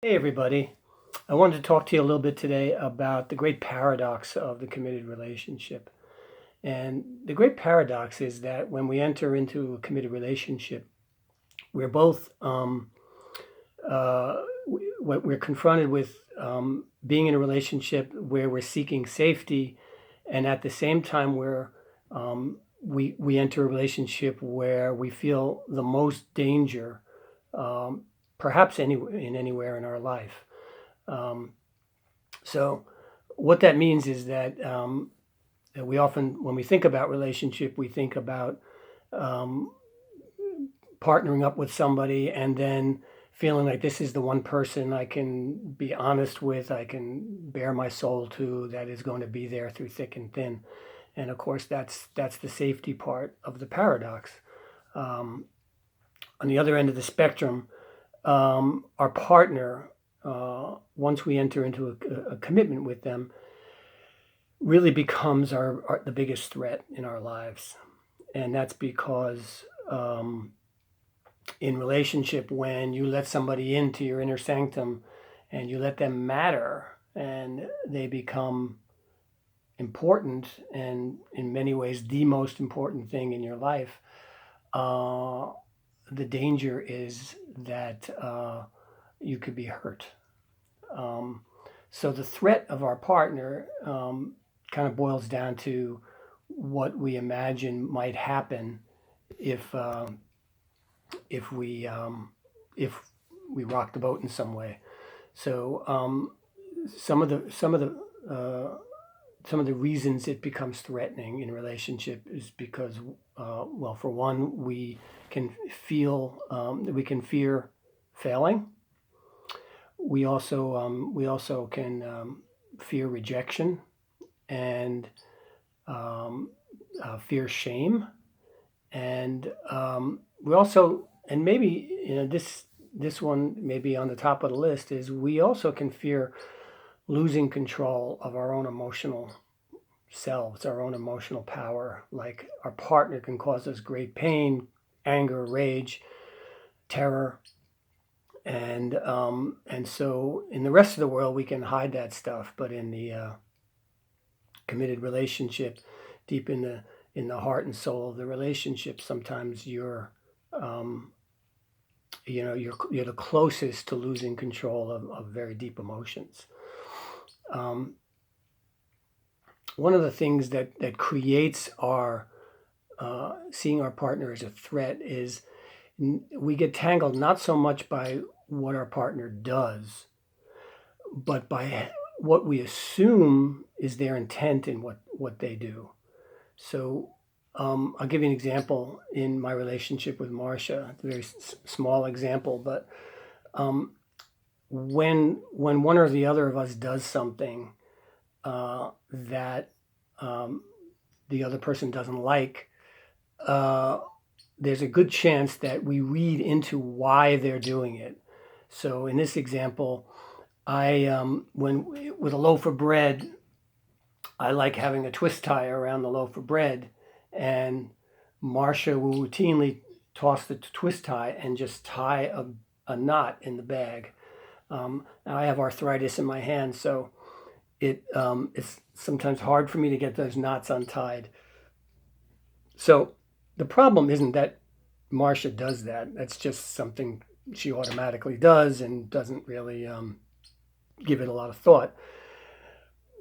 Hey, everybody. I wanted to talk to you a little bit today about the great paradox of the committed relationship. And the great paradox is that when we enter into a committed relationship, we're both we're confronted with being in a relationship where we're seeking safety, and at the same time, we enter a relationship where we feel the most danger, um, perhaps anywhere in our life. Um, So what that means is that we often, when we think about relationship, we think about um, partnering up with somebody and then feeling like this is the one person I can be honest with, I can bare my soul to, that is going to be there through thick and thin. And of course, that's the safety part of the paradox. Um, on the other end of the spectrum, our partner, once we enter into a commitment with them, really becomes the biggest threat in our lives. And that's because in relationship, when you let somebody into your inner sanctum and you let them matter and they become important and in many ways the most important thing in your life, uh, the danger is that you could be hurt. Um, so the threat of our partner kind of boils down to what we imagine might happen if uh, if we um, if we rock the boat in some way. So some of the some of the some of the reasons it becomes threatening in a relationship is because, well, for one, we can fear failing. We also can fear rejection and um, fear shame, and we also, and maybe this one may be on the top of the list, is we also can fear losing control of our own emotional selves, our own emotional power. Like our partner can cause us great pain, anger, rage, terror, and so in the rest of the world we can hide that stuff, but in the committed relationship, deep in the heart and soul of the relationship, sometimes um, you're the closest to losing control of very deep emotions. Um, One of the things that creates our seeing our partner as a threat is we get tangled not so much by what our partner does, but by what we assume is their intent in what they do. So I'll give you an example in my relationship with Marcia. A very small example, but um, when one or the other of us does something that um, the other person doesn't like, uh, there's a good chance that we read into why they're doing it. So in this example, when with a loaf of bread, I like having a twist tie around the loaf of bread, and Marcia will routinely toss the twist tie and just tie a knot in the bag. Now I have arthritis in my hand, so it's sometimes hard for me to get those knots untied. So the problem isn't that Marcia does that. That's just something she automatically does and doesn't really give it a lot of thought.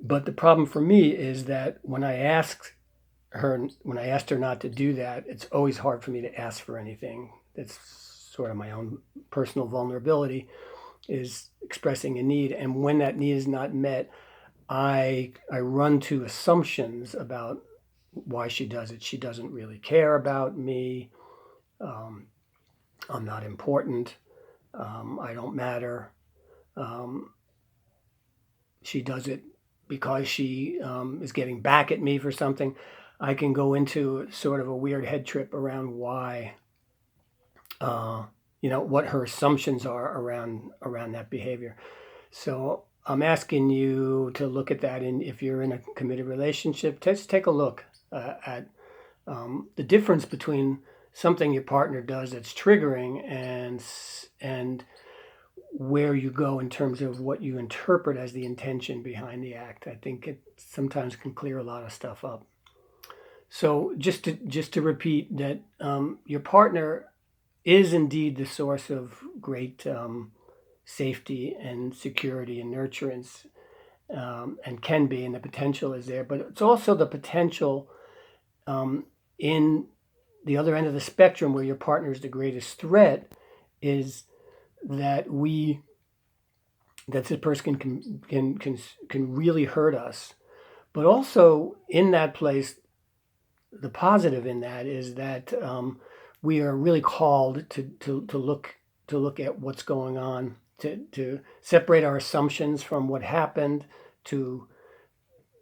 But the problem for me is that when I asked her not to do that, it's always hard for me to ask for anything. It's sort of my own personal vulnerability, is expressing a need, and when that need is not met, I run to assumptions about why she does it. She doesn't really care about me. Um, I'm not important. I don't matter. Um, she does it because she is getting back at me for something. I can go into sort of a weird head trip around why, uh, what her assumptions are around that behavior. So I'm asking you to look at that, and if you're in a committed relationship, just take a look at the difference between something your partner does that's triggering and where you go in terms of what you interpret as the intention behind the act. I think it sometimes can clear a lot of stuff up. So just to repeat that, your partner is indeed the source of great safety and security and nurturance, and can be, and the potential is there. But it's also the potential in the other end of the spectrum, where your partner is the greatest threat, is that this person can really hurt us. But also in that place, the positive in that is that we are really called to look at what's going on, to separate our assumptions from what happened, to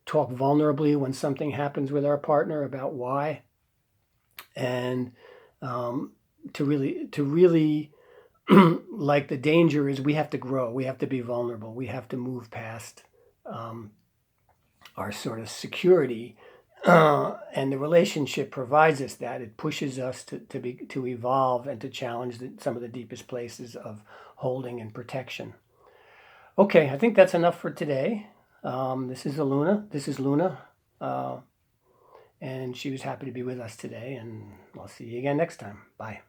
talk vulnerably when something happens with our partner about why, and to really like, the danger is we have to grow, we have to be vulnerable, we have to move past our sort of security, and the relationship provides us that. It pushes us to evolve and to challenge some of the deepest places of holding and protection. Okay, I think that's enough for today. This is Luna, and she was happy to be with us today, and I'll see you again next time. Bye.